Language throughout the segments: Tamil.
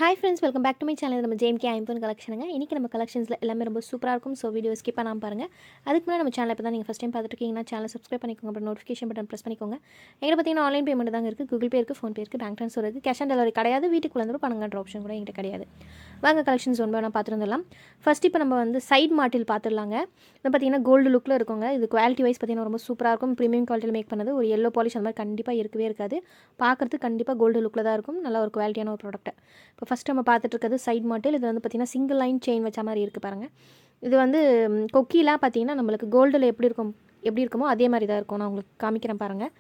Hi friends, welcome back to my channel. நம்ம ஜேஎம்கே ஐம்பொன் கலெக்ஷனுங்க. இன்றைக்கி நம்ம கலெக்ஷன்ஸில் எல்லாமே ரொம்ப சூப்பராக இருக்கும். ஸோ வீடியோ ஸ்கிப் பண்ணாமல் பாருங்கள். அதுக்கு முன்னாடி நம்ம சேனல் இப்போ தான் நீங்கள் ஃபஸ்ட் டைம் பார்த்துருக்கீங்கன்னா சேனல் சப்ஸ்கிரைப் பண்ணிக்கோங்க. அப்புறம் நோட்டிஃபிகேஷன் பட்டன் ப்ரெஸ் பண்ணிக்கோங்க. எங்கிட்ட பார்த்தீங்கன்னா ஆன்லைன் பேமெண்ட் தாங்க இருக்குது. கூகுள் பே இருக்குது, ஃபோன்பே இருக்குது, பேங்க் ட்ரான்ஸ்ஃபர் இருக்குது. கேஷ் ஆன் டெலிவரி கிடையாது. வீட்டுக்குள்ள வந்து பணங்கன்ற ஆப்ஷன் கூட எங்கிட்ட கிடையாது. வாங்க கலெக்ஷன்ஸ் ஒன்று நான் பார்த்துருந்துடலாம். ஃபஸ்ட் இப்போ நம்ம வந்து சைட் மாட்டில் பார்த்துடலாங்க. இது பார்த்தீங்கன்னா கோல்டு லுக்கில் இருக்குங்க. இது குவாலிட்டி வைஸ் பார்த்தீங்கன்னா ரொம்ப சூப்பராக இருக்கும். ப்ரீமியம் குவாலிட்டியில் மேக் பண்ணது. ஒரு எல்லோ பாலிஷ் அந்த மாதிரி கண்டிப்பாக இருக்கவே இருக்காது. பார்க்குறதுக்கு கண்டிப்பாக கோல்டு லுக்கில் தான் இருக்கும். நல்ல ஒரு குவாலிட்டியான ஒரு ப்ராடக்ட். இப்போ ஃபஸ்ட் நம்ம பார்த்துட்டு இருக்கிறது சைட் மாட்டில். இது வந்து பார்த்திங்கன்னா சிங்கிள் லைன் செயின் வச்ச மாதிரி இருக்குது பாருங்கள். இது வந்து கொக்கிலாம் பார்த்திங்கன்னா நம்மளுக்கு கோல்டில் எப்படி இருக்குமோ அதே மாதிரி தான் இருக்கும். நான் உங்களுக்கு காமிக்கிறேன் பாருங்கள்.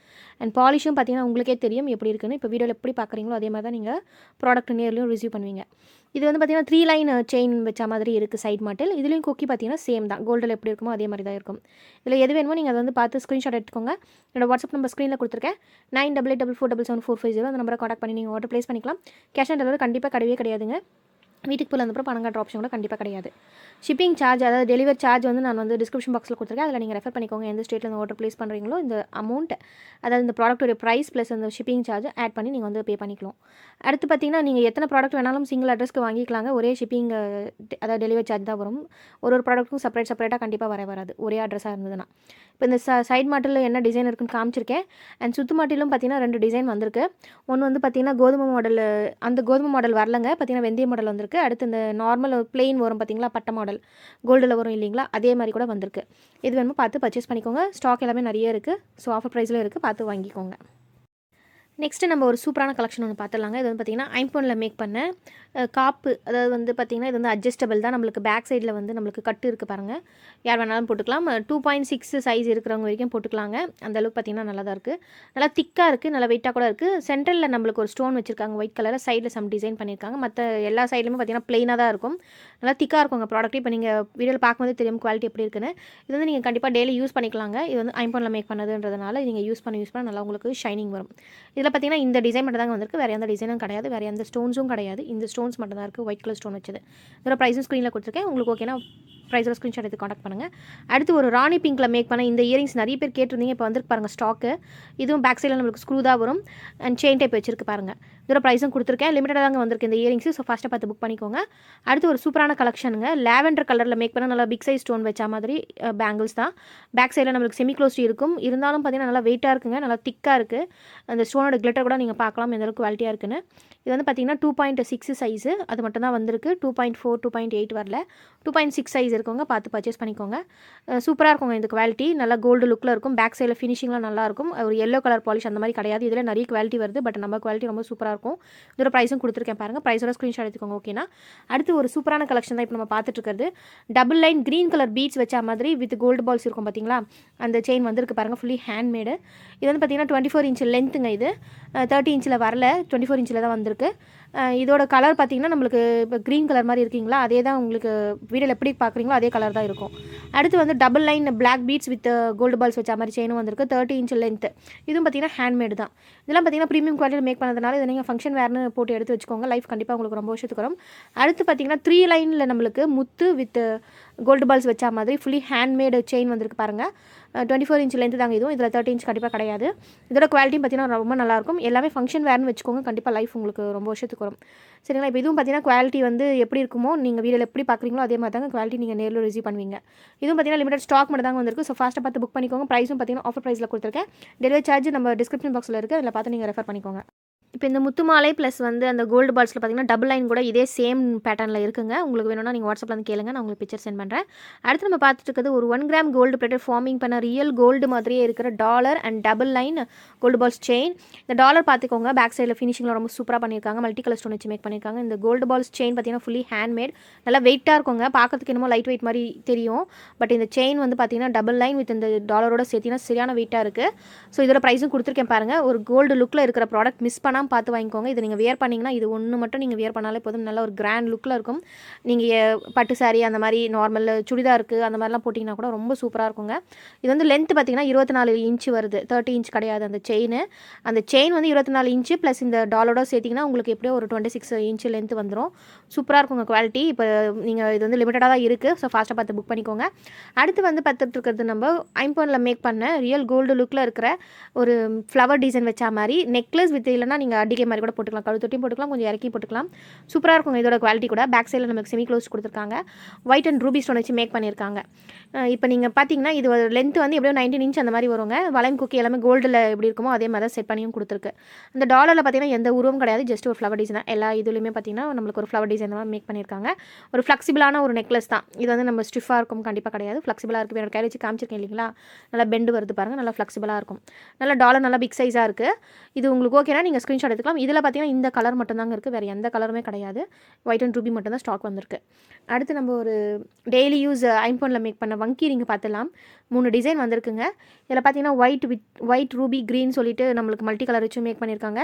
அண்ட் பாலிஷும் பார்த்திங்கன்னா உங்களுக்கே தெரியும் எப்படி இருக்குன்னு. இப்போ வீடியோவில் எப்படி பார்க்குறீங்களோ அதே மாதிரி தான் நீங்கள் ப்ராடக்ட் நேர்லையும் ரிசீவ் பண்ணுவீங்க. இது வந்து பார்த்திங்கன்னா 3 லைன் செயின் வச்ச மாதிரி இருக்குது சைட் மாட்டில். இதுலேயும் கொக்கி பார்த்திங்கன்னா சேம் தான். கோல்டில் எப்படி இருக்குமோ அதே மாதிரி தான் இருக்கும். இதில் எது வேணுமோ நீங்கள் அதை வந்து பார்த்து ஸ்க்ரீன்ஷாட் எடுத்துக்கோங்க. என்னோட வாட்ஸ்அப் நம்பர் ஸ்க்ரீனில் கொடுத்துருக்கேன். 9844777450 அந்த நம்பரை காண்டாக்ட் பண்ணி நீங்கள் ஆர்டர் ப்ளேஸ் பண்ணிக்கலாம். கேஷ் ஆன் டெலிவரி கண்டிப்பாக கிடையவே கிடையாதுங்க. வீட்டுக்கு போய் வந்தப்பறம் பணம் கட்டுற ஆப்ஷன் கூட கண்டிப்பாக கிடையாது. ஷிப்பிங் சார்ஜ், அதாவது டெலிவரி சார்ஜ் வந்து நான் வந்து டிஸ்கிரிப்ஷன் பாக்ஸில் கொடுத்துருக்கேன். அதில் நீங்கள் ரெஃபர் பண்ணிக்கோங்க. எந்த ஸ்டேட்டில் ஆர்டர் ப்ளேஸ் பண்ணுறீங்களோ இந்த அமௌண்ட், அதாவது இந்த ப்ராடக்ட்டோட ப்ரைஸ் ப்ளஸ் அந்த ஷிப்பிங் சார்ஜ் ஆட் பண்ணி நீங்கள் வந்து பே பண்ணிக்கலாம். அடுத்து பார்த்தீங்கன்னா நீங்கள் எத்தனை ப்ராடக்ட் வேணாலும் சிங்கிள் அட்ரஸ்க்கு வாங்கிக்கலாங்க. ஒரே ஷிப்பிங் அதாவது டெலிவரி சார்ஜ் தான் வரும். ஒரு ப்ராடக்ட்டுக்கும் செப்பரேட்டாக கண்டிப்பாக வராது ஒரே அட்ரஸாக இருந்ததுன்னா. இப்போ இந்த சைட் மாட்டில் என்ன டிசைன் இருக்குன்னு காமிச்சிருக்கேன். அண்ட் சுத்து மாட்டிலும் பார்த்தீங்கன்னா 2 டிசைன் வந்திருக்கு. ஒன்று வந்து பார்த்தீங்கன்னா கோதுமை மாடல் வரலங்க. பார்த்தீங்கன்னா வெந்தய மாடல் வந்திருக்கு. அடுத்து இந்த நார்மல் பிளெயின் வரும் பார்த்தீங்களா, பட்டை மாடல் கோல்டில் வரும் இல்லைங்களா, அதே மாதிரி கூட வந்திருக்கு. இது வேணுமோ பார்த்து பர்ச்சேஸ் பண்ணிக்கோங்க. ஸ்டாக் எல்லாமே நிறைய இருக்குது. ஸோ ஆஃபர் ப்ரைஸில் இருக்குது, பார்த்து வாங்கிக்கோங்க. நெக்ஸ்ட்டு நம்ம ஒரு சூப்பரான கலெக்ஷன் ஒன்று பார்த்துடலாங்க. இது வந்து பார்த்திங்கன்னா ஐம்பொனில் மேக் பண்ண காப்பு. அதாவது வந்து பார்த்திங்கன்னா இது வந்து அட்ஜஸ்டபிள் தான். நம்மளுக்கு பேக் சைடில் வந்து நம்மளுக்கு கட்டு இருக்குது பாருங்கள். யார் வேணாலும் போட்டுக்கலாம். 2.6 சைஸ் இருக்கிறவங்க வரைக்கும் போட்டுக்கலாங்க. அந்தளவுக்கு பார்த்திங்கன்னா நல்லா தான் இருக்குது. நல்லா திக்காக இருக்குது, நல்லா வெயிட்டாக கூட இருக்குது. சென்டரில் நம்மளுக்கு ஒரு ஸ்டோன் வச்சுருக்காங்க ஒயிட் கலரில். சைடில் சம் டிசைன் பண்ணியிருக்காங்க. மற்ற எல்லா சைட்லையுமே பார்த்திங்கன்னா ப்ளைனாக தான் இருக்கும். நல்லா திக்காக இருக்குங்க ப்ராடக்ட். இப்போ நீங்கள் வீடியோவில் பார்க்கும்போது தெரியும் குவாலிட்டி எப்படி இருக்குன்னு. இது வந்து நீங்கள் கண்டிப்பாக டெய்லி யூஸ் பண்ணிக்கலாங்க. இது வந்து ஐம்பொனில் மேக் பண்ணதுன்றதுனால நீங்கள் யூஸ் பண்ண நல்லா உங்களுக்கு ஷைனிங் வரும். இதில் பார்த்தீங்கன்னா இந்த டிசைன் மட்டும் தாங்க வந்திருக்கு. வேறு எந்த டிசைனும் கிடையாது. வேறு எந்த ஸ்டோன்ஸும் கிடையாது. இந்த ஸ்டோன்ஸ் மட்டும் தான் இருக்குது. ஒயிட் கலர் ஸ்டோன் வச்சது. இதோட ப்ரைஸும் ஸ்க்ரீனில் கொடுத்துருக்கேன். உங்களுக்கு ஓகேனா ப்ரைஸோட ஸ்க்ரீன்ஷாட் எடுத்து காண்டாக்ட் பண்ணுங்கள். அடுத்து ஒரு ராணி பிங்க்கில் மேக் பண்ண இந்த இயரிங்ஸ் நிறைய பேர் கேட்டிருந்தீங்க. இப்போ வந்துருக்கு பாருங்கள் ஸ்டாக்கு. இதுவும் பேக் சைடில் நம்மளுக்கு ஸ்க்ரூ தான் வரும். அண்ட் செயின் டைப் வச்சிருக்கு பாருங்கள். இதோட ப்ரைஸும் கொடுத்துருக்கேன். லிமிட்டடாக தாங்க வந்திருக்கு இந்த இயரிங்ஸ். ஸோ ஃபஸ்ட்டாக பார்த்து புக் பண்ணிக்கோங்க. அடுத்து ஒரு சூப்பரான கலெக்ஷனுங்க. லாவெண்டர் கலரில் மேக் பண்ண நல்லா பிக் சைஸ் ஸ்டோன் வச்ச மாதிரி பேங்கிள்ஸ் தான். பேக் சைடில் நம்மளுக்கு செமி க்ளோஸ்ட் இருக்கும். இருந்தாலும் பார்த்தீங்கன்னா நல்லா வெயிட்டாக இருக்குங்க. நல்லா திக்காக இருக்குது. அந்த ஸ்டோனோட கிளிட்டர் கூட நீங்கள் பார்க்கலாம் எந்த அளவுக்கு குவாலிட்டியாக இருக்குன்னு. இது வந்து பார்த்தீங்கன்னா 2.6 சைஸு. அது மட்டும் தான் வந்திருக்கு. 2.4 2.8 வரல. 2.6 சைஸ் இருக்குங்க. பார்த்து பர்ச்சேஸ் பண்ணிக்கோங்க. சூப்பராக இருக்குங்க இந்த குவாலிட்டி. நல்லா கோல்டு லுக்கில் இருக்கும். பேக் சைடில் ஃபினிஷிங்லாம் நல்லாயிருக்கும். ஒரு எல்லோ கலர் பாலிஷ் அந்த மாதிரி கிடையாது. இதில் நிறைய குவாலிட்டி வருது. பட் நம்ம குவாலிட்டி ரொம்ப சூப்பராக இருக்கும். இதோட ப்ரைஸும் கொடுத்துருக்கேன் பாருங்கள். ப்ரைஸோட ஸ்க்ரீன்ஷாட் எடுத்துக்கோங்க. ஓகேனா அடுத்து ஒரு சூப்பரான கலெக்ஷன் தான் இப்போ நம்ம பார்த்துட்டு இருக்கிறது. Double line green colour beads வச்ச மாதிரி வித் கோல்டு பால்ஸ் இருக்கும் பார்த்தீங்களா, அந்த செயின் வந்திருக்கு பாருங்கள். Fully handmade. இது வந்து பார்த்தீங்கன்னா 24 இன்ச் லென்த்துங்க. இது 30 இன்ச்சில் வரல, 24 இன்ச்சில் தான் வந்திருக்கு. இதோட கலர் பார்த்திங்கன்னா நம்மளுக்கு இப்போ க்ரீன் கலர் மாதிரி இருக்கீங்களா, அதே தான் உங்களுக்கு வீடியோவில் எப்படி பார்க்குறீங்களோ அதே கலர் தான் இருக்கும். அடுத்து வந்து double line black beads with gold balls வச்ச மாதிரி செயினும் வந்திருக்கு. 30 இன்ச் லென்த்து. இதுவும் பார்த்திங்கன்னா ஹேண்ட்மேடு தான். இதெல்லாம் பார்த்திங்கன்னா ப்ரீமியம் குவாலிட்டியில் மேக் பண்ணதுனால இதை நீங்கள் ஃபங்க்ஷன் வேர்னு போட்டு எடுத்து வச்சுக்கோங்க. லைஃப் கண்டிப்பாக உங்களுக்கு ரொம்ப வருஷத்துக்கு வரும். அடுத்து பார்த்திங்கன்னா 3 லைனில் நம்மளுக்கு முத்து வித் கோல்டு பால்ஸ் வச்ச மாதிரி ஃபுல்லி ஹேண்ட்மேடு செயின் வந்திருக்கு பாருங்கள். 24 இன்ச் லென்த்து தாங்க இதுவும். இதில் 30 இன்ச் கண்டிப்பாக கிடையாது. இதோட குவாலிட்டியும் பார்த்திங்கன்னா ரொம்ப நல்லாயிருக்கும். எல்லாமே ஃபங்க்ஷன் வேர்னு வச்சுக்கோங்க. கண்டிப்பாக லைஃப் உங்களுக்கு ரொம்ப வருஷத்துக்கு வரும். சரிங்களா. இப்போ இதுவும் பார்த்தீங்கன்னா குவாலிட்டி வந்து எப்படி இருக்குமோ நீங்கள் வீடியோவில் எப்படி பார்க்குறீங்களோ அதே மாதிரி தாங்க குவாலிட்டி நீங்கள் நேரில் ரிசீவ் பண்ணுவீங்க. இதுவும் பார்த்தீங்கன்னா லிமிடெட் ஸ்டாக் மட்டும் தாங்க வந்திருக்கு. ஸோ ஃபாஸ்ட்டாக பார்த்து புக் பண்ணிக்கோங்க. ப்ரைஸும் பார்த்தீங்கன்னா ஆஃபர் ப்ரைஸில் கொடுத்துருக்கேன். டெலிவரி சார்ஜ் நம்ம டிஸ்கிரிப்ஷன் பாக்ஸில் இருக்குது. அதில் பார்த்து நீங்கள் ரெஃபர் பண்ணிக்கோங்க. இப்போ இந்த முத்து மாலை ப்ளஸ் வந்து அந்த கோல்டு பால்ஸில் பார்த்தீங்கன்னா டபுள் லைன் கூட இதே சேம் பேட்டர்னில் இருக்குங்க. உங்களுக்கு வேணும்னா நீங்கள் வாட்ஸ்அப்பில் வந்து கேளுங்க. நான் உங்களுக்கு பிக்சர் சென்ட் பண்ணுறேன். அடுத்து நம்ம பார்த்துட்டு இருக்கிறது ஒரு 1 கிராம் கோல்டு பிளேட்டட் ஃபார்மிங் பண்ண ரியல் கோல்டு மாதிரியே இருக்கிற dollar and double line gold balls chain. இந்த டாலர் பார்த்துக்கோங்க. பேக் சைடில் ஃபினிஷிங்கில் ரொம்ப சூப்பராக பண்ணியிருக்காங்க. மல்டி கலர் ஸ்டோன் வச்சு மேக் பண்ணியிருக்காங்க. இந்த கோல்டு பால்ஸ் செயின் பார்த்தீங்கன்னா ஃபுல்லி ஹேண்ட்மேட். நல்லா வெயிட்டாக இருக்குங்க. பார்க்கறதுக்கு என்னமோ லைட் வெயிட் மாதிரி தெரியும். பட் இந்த செயின் வந்து பார்த்தீங்கன்னா டபுள் லைன் வித் இந்த டாலரோட சேர்த்திங்கன்னா சரியான வெயிட்டாக இருக்குது. ஸோ இதோட ப்ரைஸும் கொடுத்துருக்கேன் பாருங்கள். ஒரு கோல்டு லுக்கில் இருக்கிற ப்ராடக்ட் மிஸ் பண்ணாமல் பார்த்து வாங்கிக்கோங்க. இது நீங்கள் வியர் பண்ணிங்கன்னா இது ஒன்று மட்டும் நீங்கள் வியர் பண்ணாலே போதும். நல்ல ஒரு கிராண்ட் லுக்கில் இருக்கும். நீங்கள் பட்டு சாரி அந்த மாதிரி நார்மல் சுடிதாருக்கு அந்த மாதிரிலாம் போட்டிங்கன்னா கூட ரொம்ப சூப்பராக இருக்குங்க. இது வந்து லென்த் பார்த்தீங்கன்னா 24 இன்ச்சு வருது. 30 இன்ச் கிடையாது அந்த செயின். அந்த செயின் வந்து 24 இன்ச்சு ப்ளஸ் இந்த டாலரோட சேர்த்திங்கன்னா உங்களுக்கு எப்படியோ ஒரு 26 இன்ச்சு லென்த் வந்துடும். சூப்பராக இருக்குங்க குவாலிட்டி. இப்போ நீங்கள் இது வந்து லிமிட்டடாக தான் இருக்குது. ஸோ ஃபாஸ்ட்டாக பார்த்து புக் பண்ணிக்கோங்க. அடுத்து வந்து பார்த்துட்டு இருக்கிறது நம்ம ஐம்பொனில் மேக் பண்ண ரியல் கோல்டு லுக்கில் இருக்கிற ஒரு ஃப்ளவர் டிசைன் வச்ச மாதிரி நெக்லஸ் வித் இல்லைனா நீங்கள் நீங்கள் அடிக்கை மாதிரி கூட போட்டுக்கலாம், கழுத்தொட்டியும் போட்டுக்கலாம், கொஞ்சம் இறக்கி போட்டுக்கலாம். சூப்பராக இருக்கும் இதோட குவாலிட்டி கூட. பேக் சைடில் நமக்கு செமி க்ளோஸ் கொடுத்துருக்காங்க. ஒயிட் அண்ட் ரூபி ஸ்டோன் வச்சு மேக் பண்ணியிருக்காங்க. இப்போ நீங்கள் பார்த்தீங்கன்னா இது லென்த் வந்து எப்படியோ 19 இன்ச் அந்த மாதிரி வருங்க. வளையம் குக்கி எல்லாமே கோல்டில் எப்படி இருக்குமோ அதே மாதிரி தான் செட் பண்ணியும் கொடுத்துருக்கு. அந்த டாலரில் பார்த்தீங்கன்னா எந்த உருவம் கிடையாது, ஜஸ்ட் ஒரு ஃப்ளவர் டிசைன் தான். எல்லா இதுலையுமே பார்த்தீங்கன்னா நம்மளுக்கு ஒரு ஃப்ளவர் டிசைன் தான் மேக் பண்ணியிருக்காங்க. ஒரு ஃப்ளெக்சிபிளான ஒரு நெக்லஸ் தான் இது. வந்து நம்ம ஸ்டிஃபாக இருக்கும் கண்டிப்பாக கிடையாது, ஃப்ளெக்சிபிளாக இருக்குது. என்னோட கையில் வச்சு காமிச்சிருக்கேன் இல்லைங்களா, நல்லா பெண்டு வருது பாருங்கள், நல்லா ஃப்ளெக்சிபிளாக இருக்கும். நல்லா டாலர் நல்லா பிக் சைஸாக இருக்குது. இது உங்களுக்கு ஓகேனா நீங்கள் ஸ்க்ரீன்ஷாட் எடுத்துக்கலாம். இதில் பார்த்தீங்கன்னா இந்த கலர் மட்டும்தாங்க இருக்குது, வேறு எந்த கலருமே கிடையாது. ஒயிட் அண்ட் ரூபி மட்டும் தான் ஸ்டாக் வந்திருக்கு. அடுத்து நம்ம ஒரு டெய்லி யூஸ் ஐம்பொனில் மேக் பண்ண வங்கி ரிங்கு பார்த்துலாம். 3 டிசைன் வந்திருக்குங்க. இதில் பார்த்தீங்கன்னா ஒயிட் ரூபி க்ரீன் சொல்லிட்டு நம்மளுக்கு மல்டி கலர் வச்சு மேக் பண்ணியிருக்காங்க.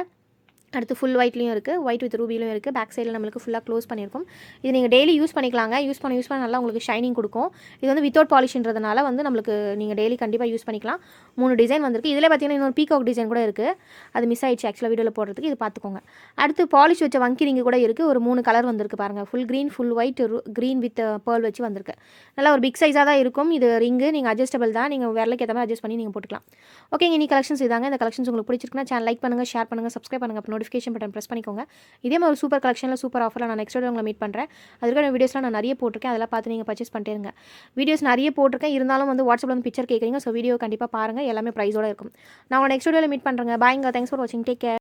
அடுத்து ஃபுல் ஒயிட்லேயும் இருக்குது, ஒயிட் வித் ரூபிலையும் இருக்குது. பேக் சைடில் நம்மளுக்கு ஃபுல்லாக க்ளோஸ் பண்ணியிருக்கும். இது நீங்கள் டெய்லி யூஸ் பண்ணிக்கலாங்க. யூஸ் பண்ண நல்லா உங்களுக்கு ஷைனிங் கொடுக்கும். இது வந்து வித்தவுட் பாலிஷ்ன்றதுனால வந்து நம்மளுக்கு நீங்கள் டெய்லி கண்டிப்பாக யூஸ் பண்ணிக்கலாம். 3 டிசைன் வந்திருக்கு. இதில் பார்த்தீங்கன்னா இன்னொரு பீகாக் டிசைன் கூட இருக்குது, அது மிஸ் ஆயிடுச்சு ஆக்சுவலாக வீடியோவில் போடுறதுக்கு, இது பார்த்துக்கோங்க. அடுத்து பாலிஷ் வச்ச வங்கி ரிங்கு கூட இருக்குது. ஒரு 3 கலர் வந்திருக்கு பாருங்கள், full green, full white, green with pearl வச்சு வந்திருக்கு. நல்லா ஒரு பிக் சைஸாக தான் இருக்கும் இது ரிங்கு. நீங்கள் அட்ஜஸ்டபிள் தான், நீங்கள் விரலுக்கு ஏற்ற மாதிரி அட்ஜஸ்ட் பண்ணி நீங்கள் போட்டுக்கலாம். ஓகேங்க, இனி கலெக்ஷன்ஸ் இதாங்க. இந்த கலெக்ஷன்ஸ் உங்களுக்கு பிடிச்சிருக்குன்னா சேனல் லைக் பண்ணுங்கள், ஷேர் பண்ணுங்கள், சப்ஸ்கிரைப் பண்ணுங்கள், அப்புறம் நோட்டிஃபிகேஷன் பட்டன் ப்ரெஸ் பண்ணிக்கோங்க. இதே மாதிரி ஒரு சூப்பர் கலெக்ஷனில் சூப்பர் ஆஃபரில் நான் நெக்ஸ்ட் வீடியோ உங்களை மீட் பண்ணுறேன். அதுக்கான வீடியோஸ்லாம் நான் நிறைய போட்டிருக்கேன், அதெல்லாம் பார்த்து நீங்கள் பர்ச்சேஸ் பண்ணிட்டே இருங்க. வீடியோஸ் நிறைய போட்டிருக்கேன், இருந்தாலும் வந்து வாட்ஸ்அப்பில் வந்து பிக்சர் கேட்குறீங்க. ஸோ வீடியோ கண்டிப்பாக பாருங்கள், எல்லாமே ப்ரைஸோடு இருக்கும். நான் உங்களை நெக்ஸ்ட் வீடியோவில் மீட் பண்ணுறேங்க. பாய்ங்க, தேங்க்ஸ் ஃபார் வாட்சிங், டேக் கேர்.